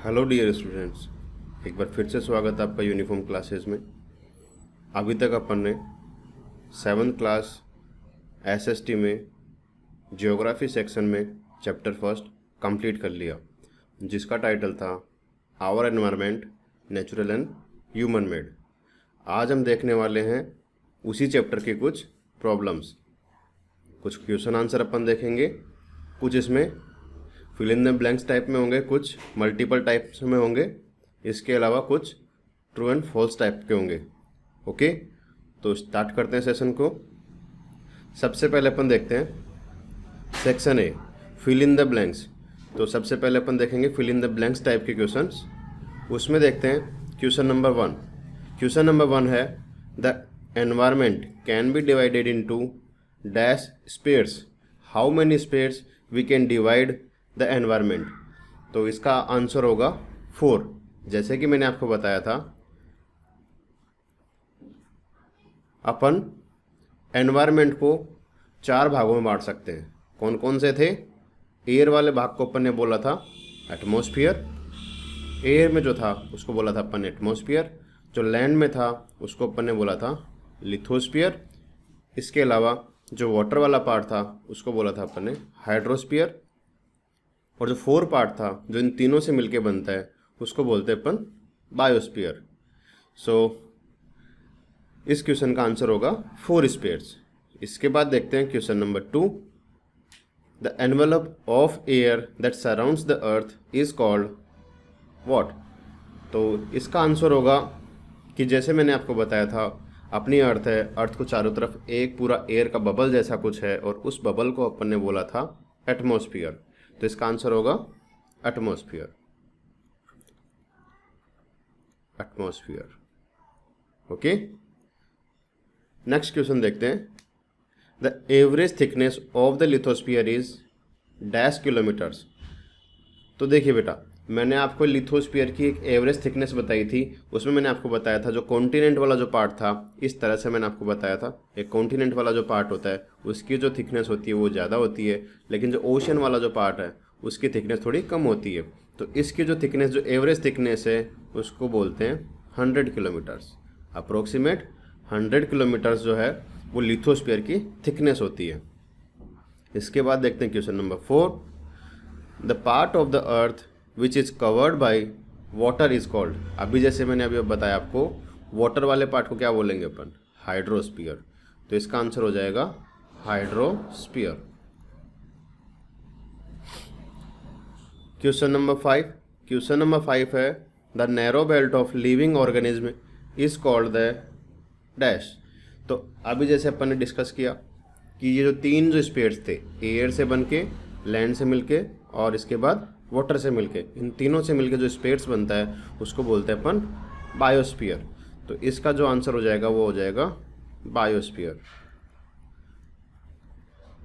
Hello dear students, एक बार फिर से स्वागत है आपका यूनिफॉर्म क्लासेस में। अभी तक अपन ने 7th क्लास एसएसटी में ज्योग्राफी सेक्शन में चैप्टर फर्स्ट कंप्लीट कर लिया, जिसका टाइटल था our environment natural and human made. आज हम देखने वाले हैं उसी चैप्टर के कुछ प्रॉब्लम्स, कुछ क्वेश्चन आंसर अपन देखेंगे। कुछ इसमें fill in the blanks type में होंगे, कुछ मल्टीपल टाइप्स में होंगे, इसके अलावा कुछ ट्रू एंड फॉल्स टाइप के होंगे। ओके, तो स्टार्ट करते हैं सेशन को। सबसे पहले अपन देखते हैं section A, fill in the blanks. तो सबसे पहले अपन देखेंगे fill in the blanks type के क्वेश्चंस। उसमें देखते हैं क्वेश्चन नंबर 1। क्वेश्चन नंबर 1 है the environment can be divided into dash spheres, how many spheres we can divide the environment. तो इसका आंसर होगा 4। जैसे कि मैंने आपको बताया था, अपन एनवायरमेंट को 4 भागों में बांट सकते हैं। कौन कौन से थे? एयर वाले भाग को अपन ने बोला था एटमॉस्फेयर, एयर में जो था उसको बोला था अपन एटमॉस्फेयर। जो लैंड में था उसको अपन ने बोला था लिथोस्फीयर। इसके अलावा जो वाटर वाला पार्ट था उसको बोला था अपन ने हाइड्रोस्फीयर। और जो 4 पार्ट था जो इन तीनों से मिलके बनता है उसको बोलते हैं अपन बायोस्फीयर। सो इस क्वेश्चन का आंसर होगा 4 स्पेयर्स। इसके बाद देखते हैं question number 2। The envelope of air that surrounds the earth is called what. तो इसका आंसर होगा कि जैसे मैंने आपको बताया था, अपनी अर्थ है, अर्थ को चारों तरफ एक पूरा एयर का बबल जैसा कुछ है, और उस बबल को अपन ने बोला था एटमॉस्फेयर। तो इसका आंसर होगा atmosphere. Atmosphere. Okay, next question देखते हैं। The average thickness of the lithosphere is dash kilometres. तो देखिए बेटा, मैंने आपको लिथोस्फीयर की एक एवरेज थिकनेस बताई थी। उसमें मैंने आपको बताया था जो कॉन्टिनेंट वाला जो पार्ट था, इस तरह से मैंने आपको बताया था, एक कॉन्टिनेंट वाला जो पार्ट होता है उसकी जो थिकनेस होती है वो ज़्यादा होती है, लेकिन जो ओशन वाला जो पार्ट है उसकी थिकनेस थोड़ी कम होती है। तो इसकी जो थिकनेस, जो एवरेज थिकनेस है, उसको बोलते हैं 100 किलोमीटर्स। अप्रोक्सीमेट 100 किलोमीटर्स जो है वो लिथोस्फीयर की थिकनेस होती है। इसके बाद देखते हैं question number 4। The part of the earth which is covered by water is called. अभी जैसे मैंने अभी बताया आपको, वाटर वाले पार्ट को क्या बोलेंगे अपन? हाइड्रोस्फीयर। तो इसका आंसर हो जाएगा hydrosphere. Question number 5। Question number 5 है the narrow belt of living organism is called the dash. तो अभी जैसे अपन ने डिस्कस किया कि ये जो 3 जो स्पेयर्स थे, एयर से बन के, लैंड से मिलके और इसके बाद वाटर से मिलके, इन तीनों से मिलके जो स्पेयर्स बनता है उसको बोलते हैं अपन बायोस्फीयर। तो इसका जो आंसर हो जाएगा वो हो जाएगा बायोस्फीयर।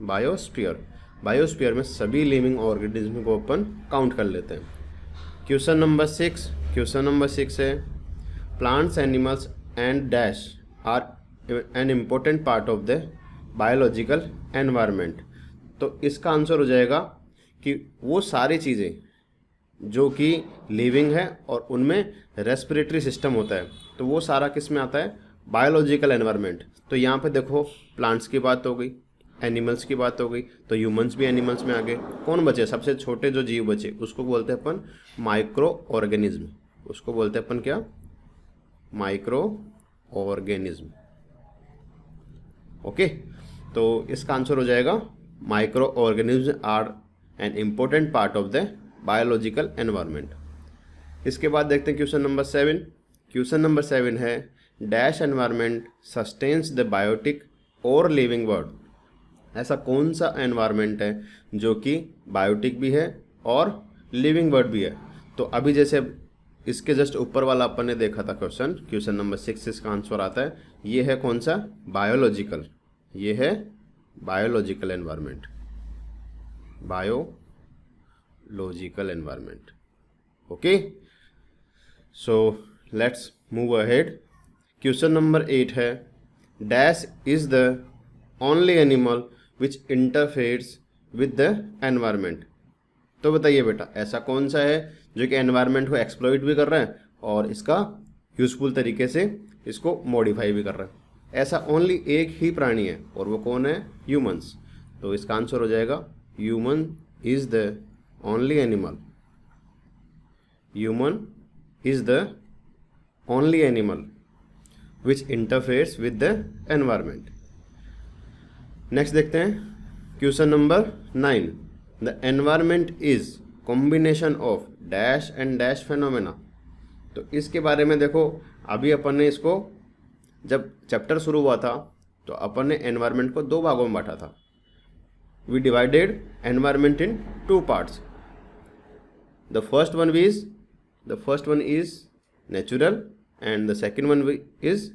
बायोस्फीयर। बायोस्फीयर में सभी लिविंग ऑर्गेनिज्म को अपन काउंट कर लेते हैं। Question number 6। क्वेश्चन नंबर 6 है plants animals and dash are an important part of the biological environment. तो इसका आंसर हो जाएगा कि वो सारी चीज़ें जो कि लिविंग है और उनमें रेस्पिरेटरी सिस्टम होता है, तो वो सारा किस में आता है? Biological environment. तो यहाँ पे देखो, प्लांट्स की बात हो गई, एनिमल्स की बात हो गई, तो ह्यूमंस भी एनिमल्स में आ गए। कौन बचे? सबसे छोटे जो जीव बचे उसको बोलते हैं अपन माइक्रो ऑर्गेनिज्म। उसको बोलते हैं अपन क्या? Micro organism. ओके, तो इसका आंसर हो जाएगा microorganism are an important part of the biological environment. इसके बाद देखते हैं क्वेश्चन नंबर 7। क्वेश्चन नंबर 7 है dash environment sustains the biotic और लिविंग वर्ल्ड। ऐसा कौन सा एनवायरनमेंट है जो कि बायोटिक भी है और लिविंग वर्ल्ड भी है? तो अभी जैसे इसके जस्ट ऊपर वाला अपन ने देखा था क्वेश्चन, क्वेश्चन नंबर 6 इसका आंसर आता है। ये है कौन सा? बायोलॉजिकल। ये है biological environment. Biological environment. Okay, so let's move ahead. Question number 8 है dash is the only animal which interferes with the environment. तो बताइए बेटा, ऐसा कौन सा है जो कि एनवायरनमेंट को एक्सप्लॉइट भी कर रहा है और इसका यूजफुल तरीके से इसको मॉडिफाई भी कर रहा है। ऐसा ओनली एक ही प्राणी है और वो कौन है? ह्यूमंस। तो इसका आंसर हो जाएगा human is the only animal, human is the only animal which interferes with the environment. Next देखते हैं question number 9। The environment is combination of dash and dash phenomena. तो इसके बारे में देखो, अभी अपन ने इसको जब चैप्टर शुरू हुआ था तो अपन ने एनवायरनमेंट को 2 भागों में बांटा था। We divided environment in 2 parts. The first one is natural and the second one is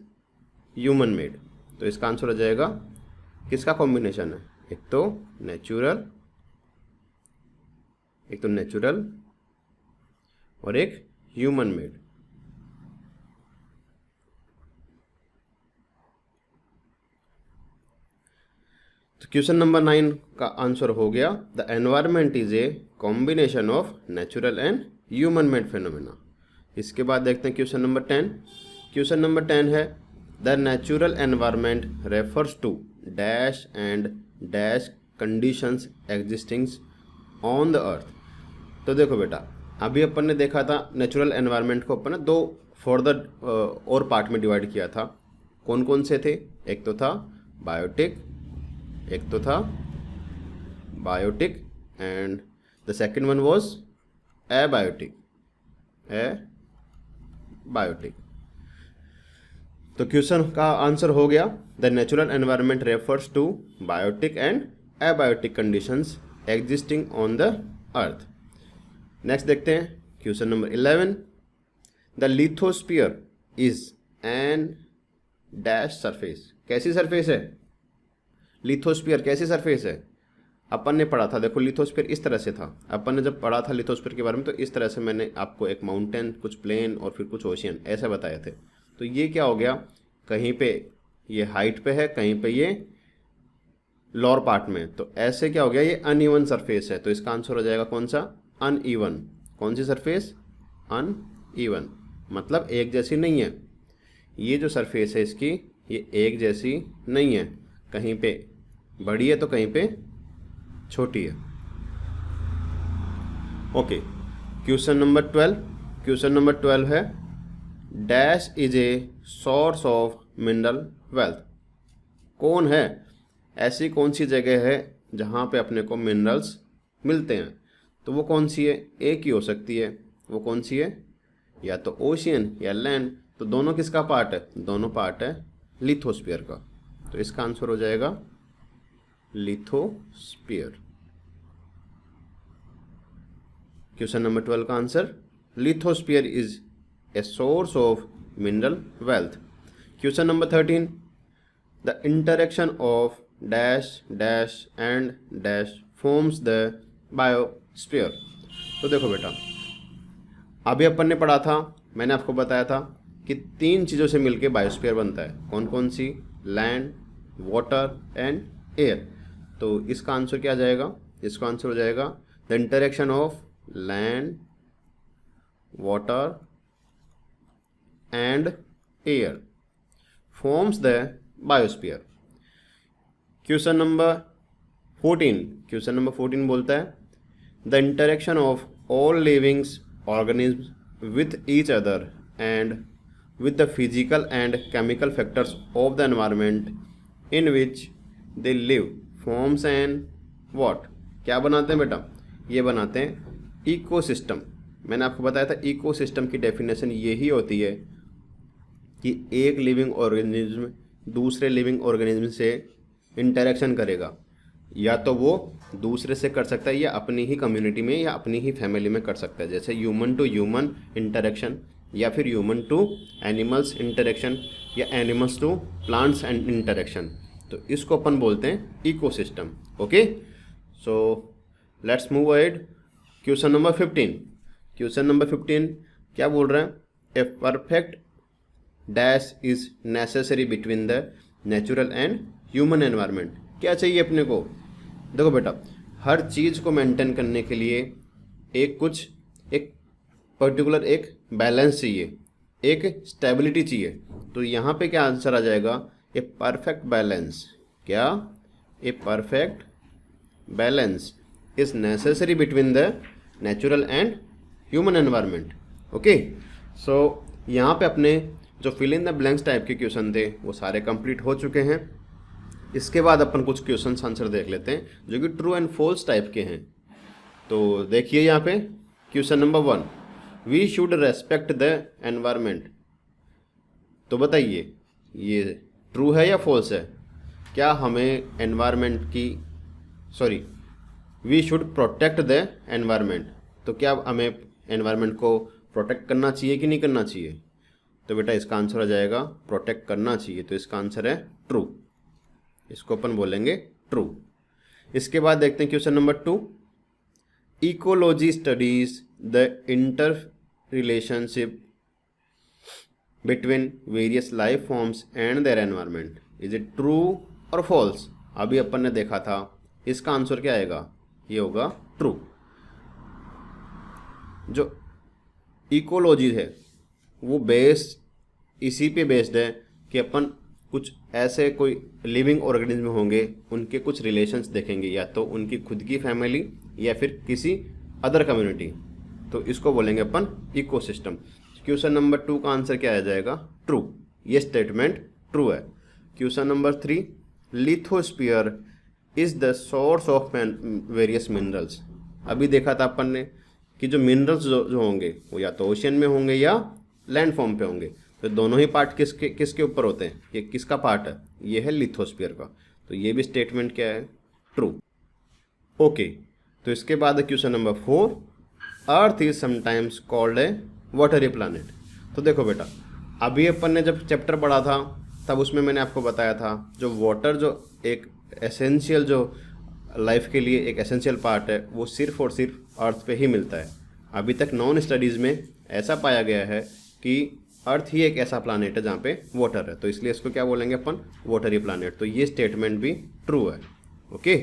human made. तो इसका आंसर हो जाएगा किसका कॉम्बिनेशन है? एक तो नेचुरल और एक ह्यूमन मेड। तो क्वेश्चन नंबर 9 का आंसर हो गया the environment is a combination of natural and human made phenomena. इसके बाद देखते हैं क्वेश्चन नंबर 10। क्वेश्चन नंबर 10 है the natural environment refers to dash and dash conditions existing on the earth. तो देखो बेटा, अभी अपन ने देखा था नेचुरल एनवायरनमेंट को अपन ने 2 फर्दर और पार्ट में डिवाइड किया था। कौन कौन से थे? एक तो था biotic and the second one was abiotic. तो क्वेश्चन का आंसर हो गया the natural environment refers to biotic and abiotic conditions existing on the earth. Next देखते हैं question number 11। The lithosphere is an dash surface. कैसी surface है? Lithosphere कैसी surface है? अपन ने पढ़ा था, देखो लिथोस्फीयर इस तरह से था। अपन ने जब पढ़ा था लिथोस्फीयर के बारे में तो इस तरह से मैंने आपको एक माउंटेन, कुछ प्लेन और फिर कुछ ओशियन ऐसे बताए थे। तो ये क्या हो गया, कहीं पे ये हाइट पे है, कहीं पे ये लोअर पार्ट में। तो ऐसे क्या हो गया, ये अनइवन सरफेस है। तो इसका आंसर हो जाएगा कौन सा? अनइवन। कौन सी सरफेस? अनइवन, मतलब एक जैसी नहीं है। ये जो सरफेस है इसकी, ये एक जैसी नहीं है, कहीं पे बड़ी है तो कहीं पे छोटी है। Okay, question number 12। Question number 12 है dash is a source of mineral wealth. कौन है? ऐसी कौन सी जगह है जहाँ पे अपने को मिनरल्स मिलते हैं? तो वो कौन सी है? एक ही हो सकती है। वो कौन सी है? या तो ओशियन या लैंड। तो दोनों किसका पार्ट है? दोनों पार्ट है लिथोस्फीयर का। तो इसका आंसर हो जाएगा लिथोस्फीयर। क्वेश्चन नंबर 12 का answer lithosphere is a source of mineral wealth. Question number 13। The interaction of dash dash and dash forms the biosphere. तो देखो बेटा, अभी अपन ने पढ़ा था, मैंने आपको बताया था कि 3 चीज़ों से मिलके बायोस्फीयर बनता है। कौन कौन सी? Land, water and air. तो इसका आंसर क्या जाएगा? इसका आंसर हो जाएगा the interaction of land, water and air forms the biosphere. Question number 14 बोलता है the interaction of all livings organism with each other and with the physical and chemical factors of the environment in which they live forms an what। क्या बनाते हैं बेटा? ये बनाते हैं ecosystem. मैंने आपको बताया था इकोसिस्टम की डेफिनेशन यही होती है कि एक लिविंग ऑर्गेनिज्म दूसरे लिविंग ऑर्गेनिज्म से इंटरेक्शन करेगा, या तो वो दूसरे से कर सकता है या अपनी ही कम्युनिटी में या अपनी ही फैमिली में कर सकता है, जैसे ह्यूमन टू ह्यूमन इंटरेक्शन, या फिर ह्यूमन टू एनिमल्स इंटरेक्शन, या animals to plants and interaction. तो इसको अपन बोलते हैं ecosystem. Okay, so let's move ahead. Question number 15। Question number 15 क्या बोल रहे हैं? A perfect dash is necessary between the natural and human environment. क्या चाहिए अपने को? देखो बेटा, हर चीज़ को मेंटेन करने के लिए एक पर्टिकुलर एक बैलेंस चाहिए, एक स्टेबिलिटी चाहिए। तो यहाँ पे क्या आंसर आ जाएगा, ए परफेक्ट बैलेंस। क्या? A perfect balance is necessary between the natural and human environment. Okay, so यहाँ पे अपने जो fill in the blanks type के क्वेश्चन थे वो सारे कंप्लीट हो चुके हैं। इसके बाद अपन कुछ क्वेश्चन आंसर देख लेते हैं जो कि ट्रू एंड फॉल्स टाइप के हैं। तो देखिए यहाँ पे question number 1, we should respect the environment. तो बताइए ये ट्रू है या फॉल्स है? क्या हमें एनवायरनमेंट की we should protect the environment, तो क्या हमें एनवायरनमेंट को प्रोटेक्ट करना चाहिए कि नहीं करना चाहिए? तो बेटा इसका आंसर आ जाएगा प्रोटेक्ट करना चाहिए, तो इसका आंसर है ट्रू। इसको अपन बोलेंगे ट्रू। इसके बाद देखते हैं question number 2, ecology studies the inter relationship between various life forms and their environment, is it true और फॉल्स? अभी अपन ने देखा था, इसका आंसर क्या आएगा? ये होगा ट्रू। जो इकोलॉजी है वो इसी पे बेस्ड है कि अपन कुछ ऐसे कोई लिविंग ऑर्गेनिज्म होंगे, उनके कुछ रिलेशंस देखेंगे, या तो उनकी खुद की फैमिली या फिर किसी अदर कम्युनिटी, तो इसको बोलेंगे अपन इकोसिस्टम। क्वेश्चन नंबर 2 का आंसर क्या आ जाएगा? ट्रू। ये स्टेटमेंट ट्रू है। Question number 3, lithosphere is the source of various minerals. अभी देखा था अपन ने कि जो मिनरल्स जो होंगे वो या तो ओशियन में होंगे या लैंड फॉर्म पे होंगे, तो दोनों ही पार्ट किसके ऊपर होते हैं? ये किसका पार्ट है? ये है लिथोस्फीयर का। तो ये भी स्टेटमेंट क्या है? ट्रू। ओके, तो इसके बाद question number 4, earth is sometimes called a watery planet. तो देखो बेटा, अभी अपन ने जब चैप्टर पढ़ा था तब उसमें मैंने आपको बताया था जो वाटर जो एक एसेंशियल जो लाइफ के लिए एक एसेंशियल पार्ट है वो सिर्फ और सिर्फ अर्थ पे ही मिलता है। अभी तक नॉन स्टडीज़ में ऐसा पाया गया है कि अर्थ ही एक ऐसा प्लैनेट है जहाँ पे वाटर है, तो इसलिए इसको क्या बोलेंगे अपन? Watery planet. तो ये स्टेटमेंट भी ट्रू है। ओके,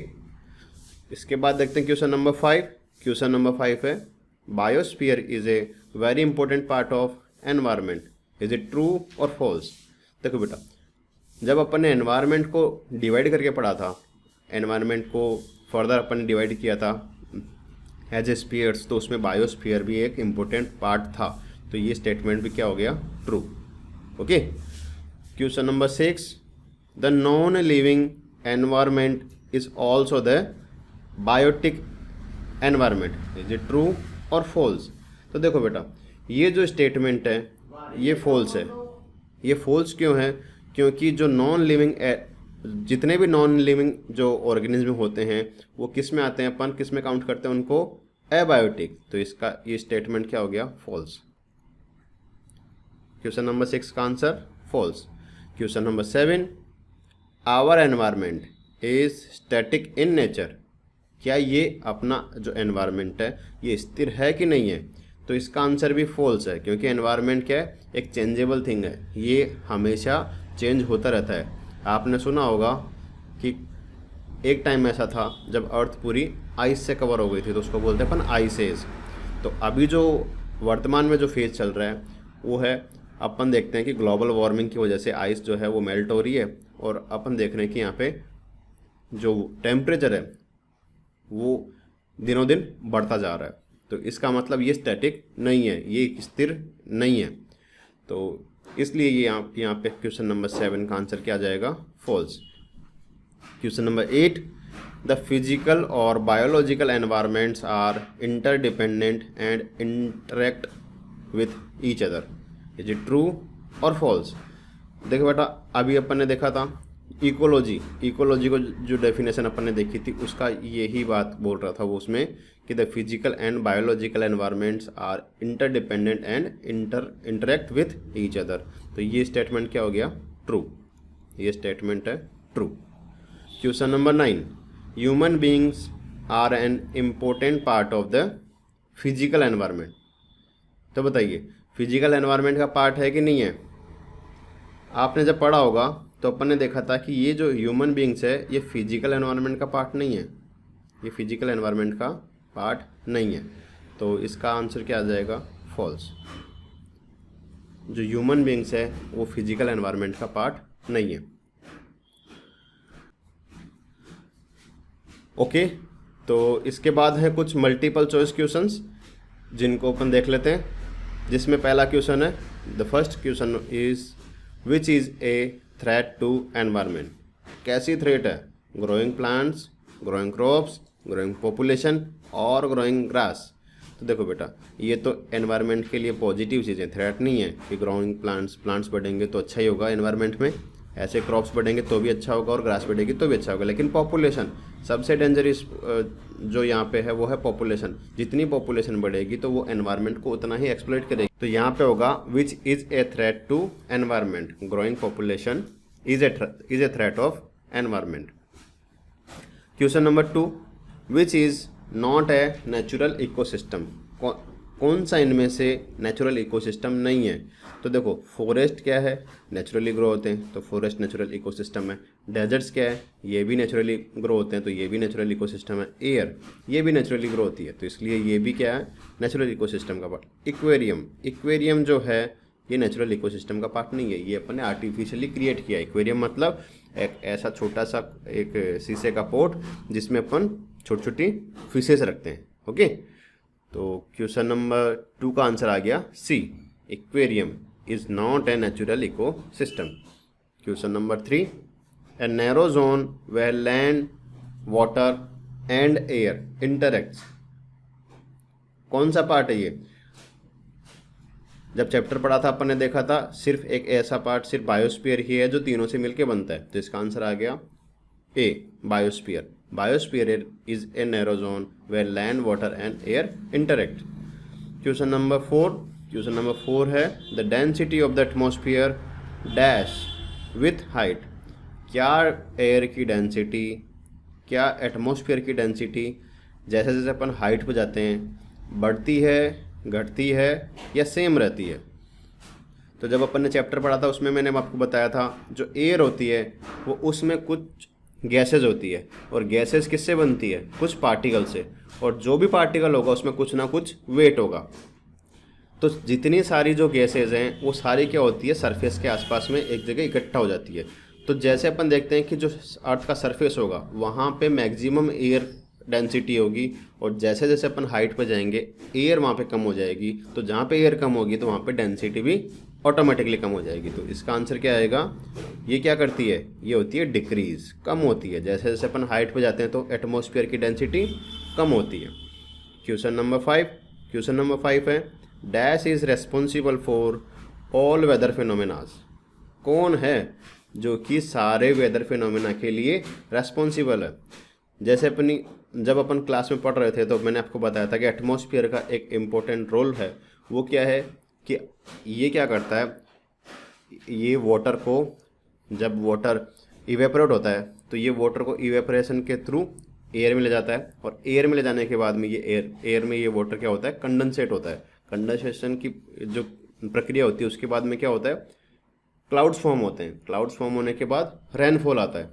इसके बाद देखते हैं क्वेश्चन नंबर 5। क्वेश्चन नंबर 5 है, biosphere is a very important part of environment, is it true और फॉल्स? देखो बेटा, जब अपन ने एनवायरनमेंट को डिवाइड करके पढ़ा था, एनवायरनमेंट को फर्दर अपन ने डिवाइड किया था एज ए स्फीयर्स, तो उसमें बायोस्फीयर भी एक इम्पोर्टेंट पार्ट था। तो ये स्टेटमेंट भी क्या हो गया? True. Okay, question number 6, the non living environment is also the biotic environment, is it true और फॉल्स? तो देखो बेटा, ये जो स्टेटमेंट है ये फॉल्स है। ये फॉल्स क्यों है? क्योंकि जो नॉन लिविंग जितने भी नॉन लिविंग जो ऑर्गेनिज्म होते हैं वो किस में आते हैं? अपन किस में काउंट करते हैं उनको? एबायोटिक। तो इसका ये स्टेटमेंट क्या हो गया? फॉल्स। क्वेश्चन नंबर 6 का answer false. Question number 7, our environment is static in nature. क्या ये अपना जो एनवायरनमेंट है ये स्थिर है कि नहीं है? तो इसका आंसर भी फॉल्स है, क्योंकि एनवायरनमेंट क्या है? एक चेंजेबल थिंग है, ये हमेशा चेंज होता रहता है। आपने सुना होगा कि एक टाइम ऐसा था जब अर्थ पूरी आइस से कवर हो गई थी, तो उसको बोलते हैं अपन आइस एज। तो अभी जो वर्तमान में जो फेज चल रहा है वो है, अपन देखते हैं कि ग्लोबल वार्मिंग की वजह से आइस जो है वो मेल्ट हो रही है, और अपन देख रहे हैं कि यहाँ पे जो टेम्परेचर है वो दिनों दिन बढ़ता जा रहा है। तो इसका मतलब ये स्टैटिक नहीं है, ये स्थिर नहीं है। तो इसलिए ये यहाँ पे क्वेश्चन नंबर 7 का आंसर क्या आ जाएगा? False. Question number 8, the physical और biological environments are interdependent and interact with each other, is it true और फॉल्स? देखो बेटा, अभी अपन ने देखा था इकोलॉजी को जो डेफिनेशन अपन ने देखी थी उसका यही बात बोल रहा था वो उसमें कि the physical and biological environments are interdependent and interact with each other. तो ये स्टेटमेंट क्या हो गया? ट्रू। ये स्टेटमेंट है true. Question number 9, human beings are an important part of the physical environment. तो बताइए, फिजिकल एनवायरनमेंट का पार्ट है कि नहीं है? आपने जब पढ़ा होगा तो अपन ने देखा था कि ये जो ह्यूमन बीइंग्स है ये फिजिकल एनवायरनमेंट का पार्ट नहीं है, ये फिजिकल एनवायरनमेंट का पार्ट नहीं है। तो इसका आंसर क्या आ जाएगा? फॉल्स। जो ह्यूमन बीइंग्स है वो फिजिकल एनवायरनमेंट का पार्ट नहीं है। ओके, तो इसके बाद है कुछ मल्टीपल चॉइस क्वेश्चंस जिनको अपन देख लेते हैं, जिसमें पहला क्वेश्चन है, the first question is which is a threat to environment. कैसी थ्रेट है? Growing plants, growing crops, growing population और ग्रोइंग ग्रास। तो देखो बेटा, ये तो एनवायरनमेंट के लिए पॉजिटिव चीज़ें, थ्रेट नहीं है कि ग्रोइंग प्लांट्स बढ़ेंगे तो अच्छा ही होगा एनवायरनमेंट में, ऐसे क्रॉप्स बढ़ेंगे तो भी अच्छा होगा और ग्रास बढ़ेगी तो भी अच्छा होगा। लेकिन पॉपुलेशन सबसे डेंजरस जो यहाँ पे है वो है पॉपुलेशन। जितनी पॉपुलेशन बढ़ेगी तो वो एनवायरनमेंट को उतना ही एक्सप्लॉइट करेगी। तो यहाँ पे होगा which is a threat to environment. Growing population is a threat of environment. Question number 2, which is not a natural ecosystem. कौन सा इनमें से नेचुरल इकोसिस्टम नहीं है? तो देखो, फॉरेस्ट क्या है? नेचुरली ग्रो होते हैं, तो फॉरेस्ट नेचुरल इकोसिस्टम है। डेजर्ट्स क्या है? ये भी नेचुरली ग्रो होते हैं, तो ये भी नेचुरल इकोसिस्टम है। एयर, ये भी नेचुरली ग्रो होती है, तो इसलिए ये भी क्या है? नेचुरल इकोसिस्टम का पार्ट। इक्वेरियम जो है ये नेचुरल इकोसिस्टम का पार्ट नहीं है, ये अपन ने आर्टिफिशियली क्रिएट किया है। एक्वेरियम मतलब एक ऐसा छोटा सा एक शीशे का पोट जिसमें अपन छोटी छोटी फिशेस रखते हैं। ओके, तो क्वेश्चन नंबर 2 का आंसर आ गया C, aquarium is not a natural ecosystem. Question number 3, a narrow zone where land, water and air interacts. कौन सा पार्ट है ये? जब चैप्टर पढ़ा था अपन ने देखा था सिर्फ एक ऐसा पार्ट, सिर्फ बायोस्फीयर ही है जो तीनों से मिलके बनता है, तो इसका आंसर आ गया ए, biosphere. Biosphere is a narrow zone where land, water and air interact. Question number 4 है the density of the atmosphere dash with height। क्या एयर की डेंसिटी, क्या एटमॉस्फेयर की डेंसिटी जैसे जैसे अपन हाइट पे जाते हैं बढ़ती है, घटती है या सेम रहती है? तो जब अपन ने चैप्टर पढ़ा था उसमें मैंने आपको बताया था जो एयर होती है वो उसमें कुछ गैसेज होती है, और गैसेज किससे बनती है? कुछ पार्टिकल से, और जो भी पार्टिकल होगा उसमें कुछ ना कुछ वेट होगा। तो जितनी सारी जो गैसेज हैं वो सारी क्या होती है? सरफेस के आसपास में एक जगह इकट्ठा हो जाती है। तो जैसे अपन देखते हैं कि जो अर्थ का सरफेस होगा वहाँ पे मैक्सिमम एयर डेंसिटी होगी, और जैसे जैसे अपन हाइट पे जाएंगे एयर वहाँ पे कम हो जाएगी, तो जहाँ पे एयर कम होगी तो वहाँ पे डेंसिटी भी ऑटोमेटिकली कम हो जाएगी। तो इसका आंसर क्या आएगा? ये क्या करती है? ये होती है डिक्रीज, कम होती है। जैसे जैसे अपन हाइट पे जाते हैं तो एटमॉस्फेयर की डेंसिटी कम होती है। क्वेश्चन नंबर 5 है dash is responsible for all weather phenomenas. कौन है जो कि सारे वेदर फिनोमेना के लिए रेस्पॉन्सिबल है? जैसे जब अपन क्लास में पढ़ रहे थे तो मैंने आपको बताया था कि एटमॉस्फेयर का एक इम्पोर्टेंट रोल है। वो क्या है कि ये क्या करता है, ये वाटर को, जब वाटर इवेपोरेट होता है तो ये वाटर को इवेपोरेशन के थ्रू एयर में ले जाता है, और एयर में ले जाने के बाद में ये एयर में ये वाटर क्या होता है? कंडेंसेट होता है। कंडेंसेशन की जो प्रक्रिया होती है उसके बाद में क्या होता है? क्लाउड्स फॉर्म होते हैं। क्लाउड्स फॉर्म होने के बाद रेनफॉल आता है,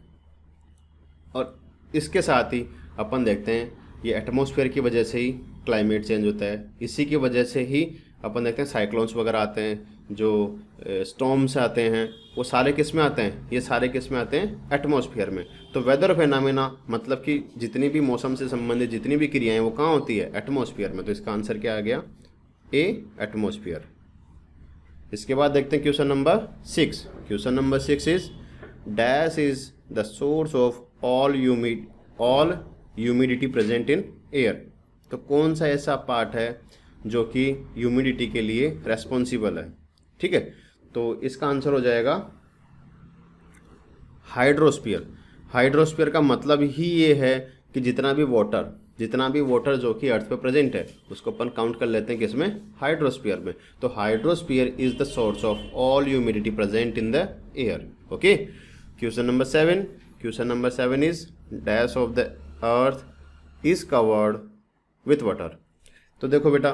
और इसके साथ ही अपन देखते हैं ये एटमॉस्फेयर की वजह से ही क्लाइमेट चेंज होता है। इसी की वजह से ही अपन देखते हैं साइक्लोन्स वगैरह आते हैं, जो स्टॉर्म्स आते हैं, वो सारे किस में आते हैं? ये सारे किस में आते हैं? एटमॉस्फेयर में। तो वेदर फेनामिना मतलब कि जितनी भी मौसम से संबंधित जितनी भी क्रियाएं वो कहाँ होती है? एटमॉस्फेयर में। तो इसका आंसर क्या आ गया? ए, एटमॉस्फेयर। इसके बाद देखते हैं question number 6। Question number 6 is dash is the source of all humidity present in air. तो कौन सा ऐसा पार्ट है जो कि ह्यूमिडिटी के लिए रेस्पॉन्सिबल है? ठीक है, तो इसका आंसर हो जाएगा हाइड्रोस्फीयर। हाइड्रोस्फीयर का मतलब ही ये है कि जितना भी वाटर जो कि अर्थ पे प्रेजेंट है उसको अपन काउंट कर लेते हैं किसमें? हाइड्रोस्फीयर में। तो hydrosphere is the source of all humidity present in the air. Okay, question number 7 is dash of the earth is covered with water. तो देखो बेटा,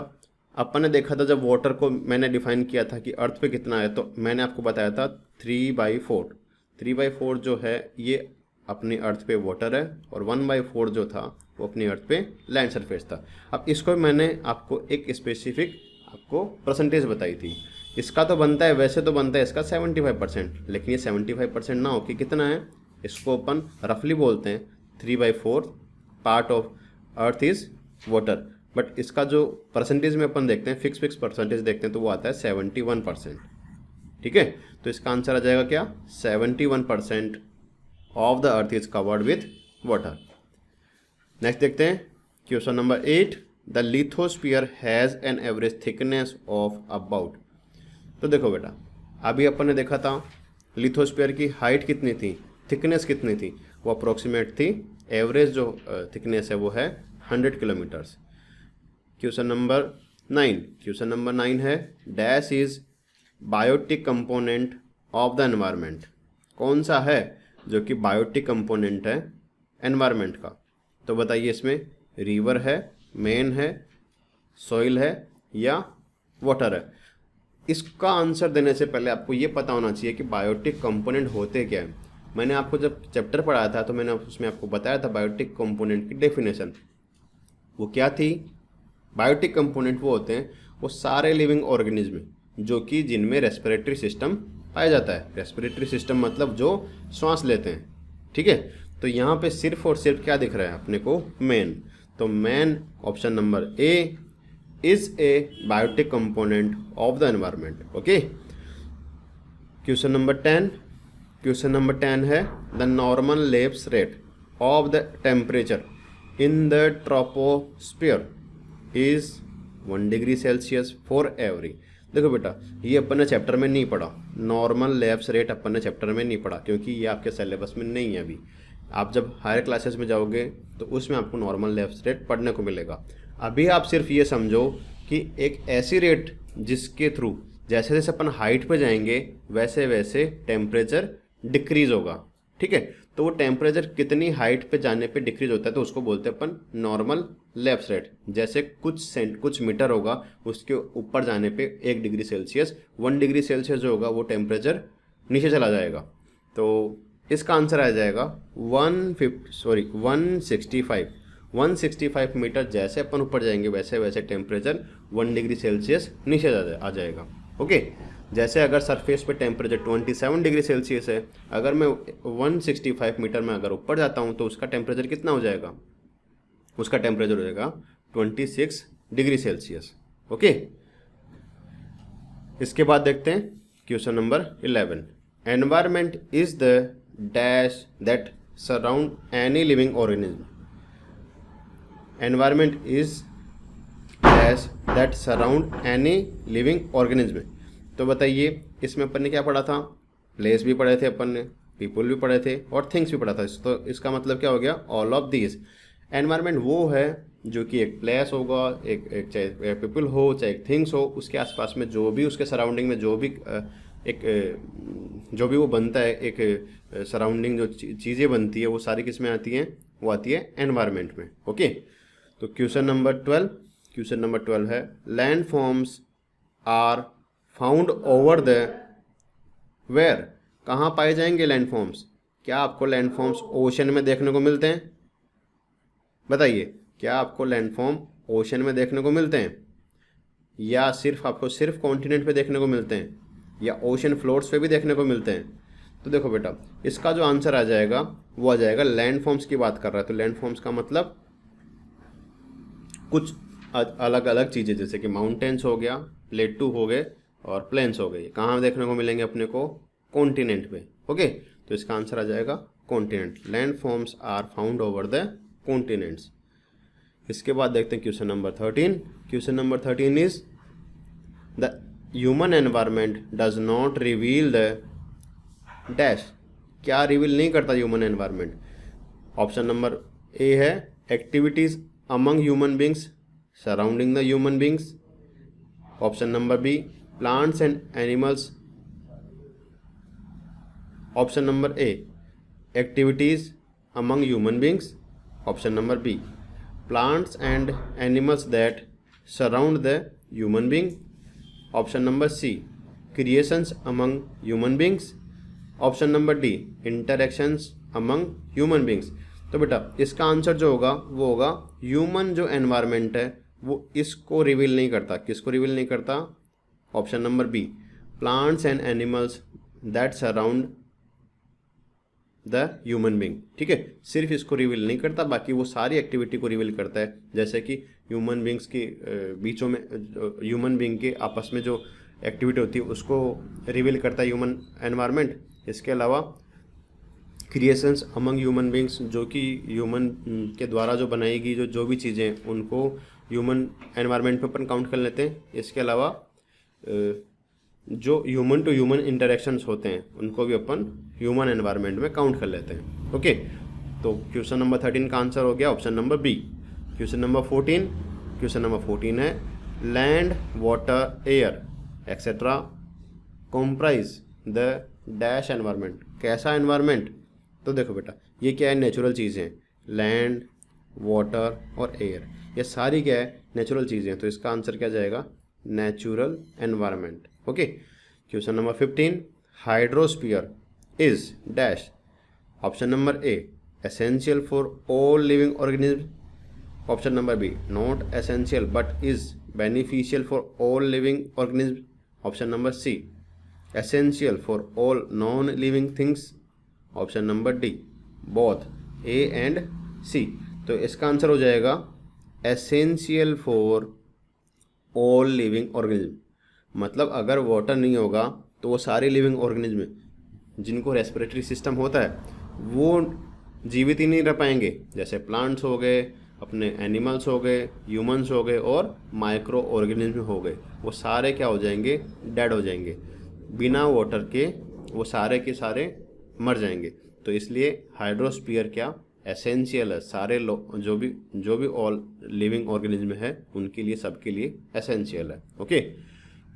अपन ने देखा था जब वाटर को मैंने डिफाइन किया था कि अर्थ पे कितना है, तो मैंने आपको बताया था 3/4। 3/4 जो है ये अपनी अर्थ पे वाटर है, और 1/4 जो था वो अपनी अर्थ पे लैंड सरफेस था। अब इसको मैंने आपको एक स्पेसिफिक आपको परसेंटेज बताई थी। इसका तो बनता है, वैसे तो बनता है इसका 75%, लेकिन ये 75% ना हो कि कितना है, इसको अपन रफली बोलते हैं 3/4 part of earth is water. But इसका जो परसेंटेज में अपन देखते हैं, फिक्स परसेंटेज देखते हैं, तो वो आता है 71%। ठीक है, तो इसका आंसर आ जाएगा क्या, 71% of the earth is covered with water. Next देखते हैं question number 8, the lithosphere has an average thickness of about. तो देखो बेटा, अभी अपन ने देखा था लिथोस्फीयर की हाइट कितनी थी, थिकनेस कितनी थी, वो अप्रोक्सीमेट थी। एवरेज जो थिकनेस है वो है 100 किलोमीटर्स। क्वेश्चन नंबर 9 है, dash is biotic component of the environment. कौन सा है जो कि बायोटिक कंपोनेंट है एनवायरनमेंट का? तो बताइए, इसमें रिवर है, मेन है, सॉइल है या वाटर है? इसका आंसर देने से पहले आपको ये पता होना चाहिए कि बायोटिक कंपोनेंट होते क्या है। मैंने आपको जब चैप्टर पढ़ाया था तो मैंने उसमें आपको बताया था बायोटिक कंपोनेंट की डेफिनेशन। वो क्या थी? बायोटिक कंपोनेंट वो होते हैं वो सारे लिविंग ऑर्गेनिज्म जो कि जिनमें रेस्पिरेटरी सिस्टम पाया जाता है। रेस्पिरेटरी सिस्टम मतलब जो श्वास लेते हैं। ठीक है, तो यहाँ पे सिर्फ और सिर्फ क्या दिख रहा है अपने को? मेन। तो men option number A is a biotic component of the environment. Okay, question number 10 है, the normal lapse rate of the temperature in the troposphere is 1 degree Celsius for every. देखो बेटा, ये अपन ने चैप्टर में नहीं पढ़ा, normal lapse rate अपन ने chapter में नहीं पढ़ा क्योंकि ये आपके सिलेबस में नहीं है। अभी आप जब हायर क्लासेस में जाओगे तो उसमें आपको नॉर्मल लैप्स रेट पढ़ने को मिलेगा। अभी आप सिर्फ ये समझो कि एक ऐसी रेट जिसके थ्रू जैसे जैसे अपन हाइट पे जाएंगे वैसे वैसे टेम्परेचर डिक्रीज होगा। ठीक है, तो वो टेम्परेचर कितनी हाइट पे जाने पे डिक्रीज होता है तो उसको बोलते हैं अपन नॉर्मल लैप्स रेट। जैसे कुछ मीटर होगा, उसके ऊपर जाने पे 1 डिग्री सेल्सियस, 1 डिग्री सेल्सियस जो होगा वो टेम्परेचर नीचे चला जाएगा। तो इसका आंसर आ जाएगा 165 मीटर। जैसे अपन ऊपर जाएंगे वैसे वैसे टेम्परेचर 1 डिग्री सेल्सियस नीचे आ जाएगा। ओके, जैसे अगर सरफेस पे टेम्परेचर 27 डिग्री सेल्सियस है, अगर मैं 165 मीटर में अगर ऊपर जाता हूँ तो उसका टेम्परेचर कितना हो जाएगा? उसका टेम्परेचर हो जाएगा 26 डिग्री सेल्सियस। ओके, इसके बाद देखते हैं question number 11, environment is the dash that surround any living organism. Environment is dash that surround any living organism. तो बताइए, इसमें अपन ने क्या पढ़ा था? प्लेस भी पढ़े थे अपन ने, पीपल भी पढ़े थे और थिंग्स भी पढ़ा था। तो इसका मतलब क्या हो गया? All of these. एनवायरनमेंट वो है जो कि एक प्लेस होगा, एक चाहे पीपल हो चाहे एक थिंग्स हो, उसके आसपास में जो भी उसके सराउंडिंग में जो भी वो बनता है, एक सराउंडिंग जो चीज़ें बनती है वो सारी किस में आती हैं? वो आती है एनवायरनमेंट में। ओके, तो क्वेश्चन नंबर 12 है, land forms are found over the where. कहाँ पाए जाएंगे लैंड फॉर्म्स? क्या आपको लैंड फॉर्म्स ओशन में देखने को मिलते हैं? बताइए, क्या आपको लैंड फॉर्म ओशन में देखने को मिलते हैं या आपको सिर्फ कॉन्टिनेंट पे देखने को मिलते हैं या ओशन फ्लोर्स पे भी देखने को मिलते हैं? तो देखो बेटा, इसका जो आंसर आ जाएगा वो आ जाएगा लैंड फॉर्म्स की बात कर रहा है। तो लैंड फॉर्म्स का मतलब कुछ अलग अलग चीज़ें, जैसे कि माउंटेन्स हो गया, प्लेटू हो गए और प्लेन्स हो गए। कहाँ देखने को मिलेंगे अपने को? कॉन्टिनेंट पे। ओके, तो इसका आंसर आ जाएगा continent. Land forms are found over the continents. इसके बाद देखते हैं question number 13। Question number 13 is the human environment does not reveal the dash. क्या रिवील नहीं करता human environment? Option number A है activities among human beings surrounding the human beings. Option number B, plants and animals. Option number A, activities among human beings. Option number B, plants and animals that surround the human being. Option number C, creations among human beings. Option number D, interactions among human beings. तो बेटा, इसका answer जो होगा वो होगा human जो environment है वो इसको रिवील नहीं करता। किसको रिवील नहीं करता? Option number B, plants and animals that surround the human being. ठीक है, सिर्फ इसको रिवील नहीं करता, बाकी वो सारी एक्टिविटी को रिवील करता है। जैसे कि ह्यूमन बींग्स की बीचों में, ह्यूमन बींग के आपस में जो एक्टिविटी होती है उसको रिवील करता है ह्यूमन एनवायरनमेंट। इसके अलावा क्रिएशंस अमंग ह्यूमन बींग्स, जो कि ह्यूमन के द्वारा जो बनाई गई जो भी चीज़ें, उनको ह्यूमन एनवायरनमेंट पे अपन काउंट कर लेते हैं। इसके अलावा जो ह्यूमन टू ह्यूमन इंटरेक्शंस होते हैं उनको भी अपन ह्यूमन एनवायरनमेंट में काउंट कर लेते हैं। ओके, तो क्वेश्चन नंबर 13 का आंसर हो गया option number B. Question number 14 है land, water, air etcetera comprise the dash environment. कैसा एनवायरनमेंट? तो देखो बेटा, ये क्या है? नेचुरल चीज़ें, लैंड, वाटर और एयर, ये सारी क्या है? नेचुरल चीज़ें। तो इसका आंसर क्या जाएगा? Natural environment. Okay, question number 15, hydrosphere is dash. Option number A, essential for all living organism. Option number B, not essential but is beneficial for all living organism. Option number C, essential for all non living things. Option number D, both, A and C. तो इसका answer हो जाएगा essential for all living organism. मतलब अगर water नहीं होगा तो वो सारे लिविंग ऑर्गेनिज्म जिनको रेस्पिरेटरी सिस्टम होता है वो जीवित ही नहीं रह पाएंगे। जैसे प्लांट्स हो गए, अपने एनिमल्स हो गए, ह्यूमंस हो गए और माइक्रो ऑर्गेनिज्म हो गए, वो सारे क्या हो जाएंगे? डेड हो जाएंगे। बिना वाटर के वो सारे के सारे मर जाएंगे। तो इसलिए हाइड्रोस्फीयर क्या? एसेंशियल है। सारे जो भी ऑल लिविंग ऑर्गेनिज्म है उनके लिए, सबके लिए एसेंशियल है। Okay,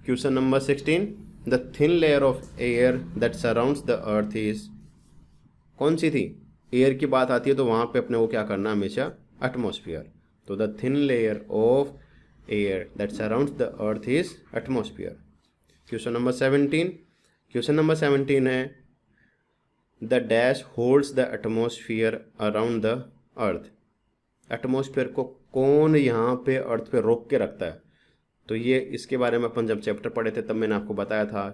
question number 16, the thin layer of air that surrounds the earth is. कौन सी थी? एयर की बात आती है तो वहाँ पे अपने को क्या करना हमेशा? एटमॉस्फेयर। तो the thin layer of air that surrounds the earth is atmosphere. Question number 17 है the dash holds the atmosphere around the earth. Atmosphere को कौन यहाँ पे अर्थ पे रोक के रखता है? तो ये इसके बारे में अपन जब चैप्टर पढ़े थे तब मैंने आपको बताया था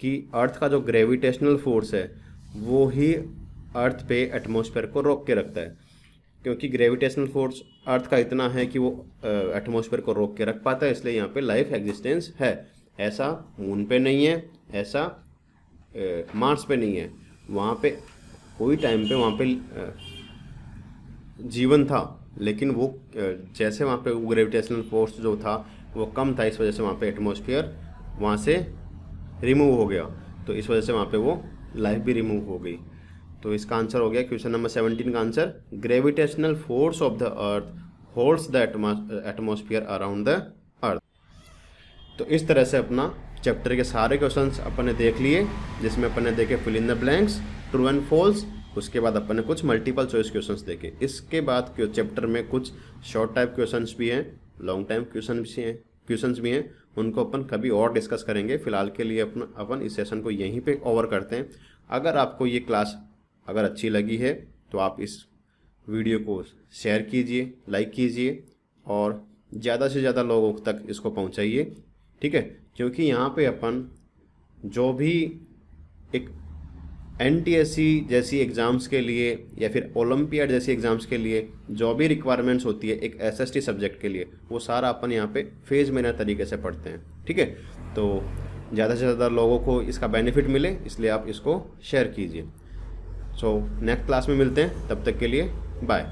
कि अर्थ का जो ग्रेविटेशनल फोर्स है वो ही अर्थ पे एटमॉस्फेयर को रोक के रखता है। क्योंकि ग्रेविटेशनल फोर्स अर्थ का इतना है कि वो एटमॉस्फेयर को रोक के रख पाता है, इसलिए यहाँ पे लाइफ एग्जिस्टेंस है। ऐसा मून पे नहीं है, ऐसा मार्स पे नहीं है। वहाँ पे कोई टाइम पे वहाँ पे जीवन था, लेकिन वो जैसे वहाँ पे ग्रेविटेशनल फोर्स जो था वो कम था, इस वजह से वहाँ पे एटमॉस्फेयर वहाँ से रिमूव हो गया। तो इस वजह से वहाँ पे वो लाइफ भी रिमूव हो गई। तो इसका आंसर हो गया क्वेश्चन नंबर 17 का answer, gravitational force of the earth holds the atmosphere around the earth. तो इस तरह से अपना चैप्टर के सारे क्वेश्चंस अपन ने देख लिए, जिसमें अपन ने देखे fill in the blanks, true and false. उसके बाद अपन ने कुछ मल्टीपल चॉइस क्वेश्चंस देखे। इसके बाद चैप्टर में कुछ शॉर्ट टाइप क्वेश्चंस भी हैं, लॉन्ग टाइम क्वेश्चंस भी हैं, उनको अपन कभी और डिस्कस करेंगे। फिलहाल के लिए अपन इस सेशन को यहीं पे ओवर करते हैं। अगर आपको ये क्लास अगर अच्छी लगी है तो आप इस वीडियो को शेयर कीजिए, लाइक कीजिए और ज़्यादा से ज़्यादा लोगों तक इसको पहुंचाइए। ठीक है, क्योंकि यहाँ पे अपन जो भी एक NTSC जैसी एग्ज़ाम्स के लिए या फिर ओलंपियाड जैसी एग्ज़ाम्स के लिए जो भी रिक्वायरमेंट्स होती है एक SST सब्जेक्ट के लिए, वो सारा अपन यहाँ पे फेज मैनर तरीके से पढ़ते हैं। ठीक है, तो ज़्यादा से ज़्यादा लोगों को इसका बेनिफिट मिले, इसलिए आप इसको शेयर कीजिए। सो नेक्स्ट क्लास में मिलते हैं, तब तक के लिए बाय।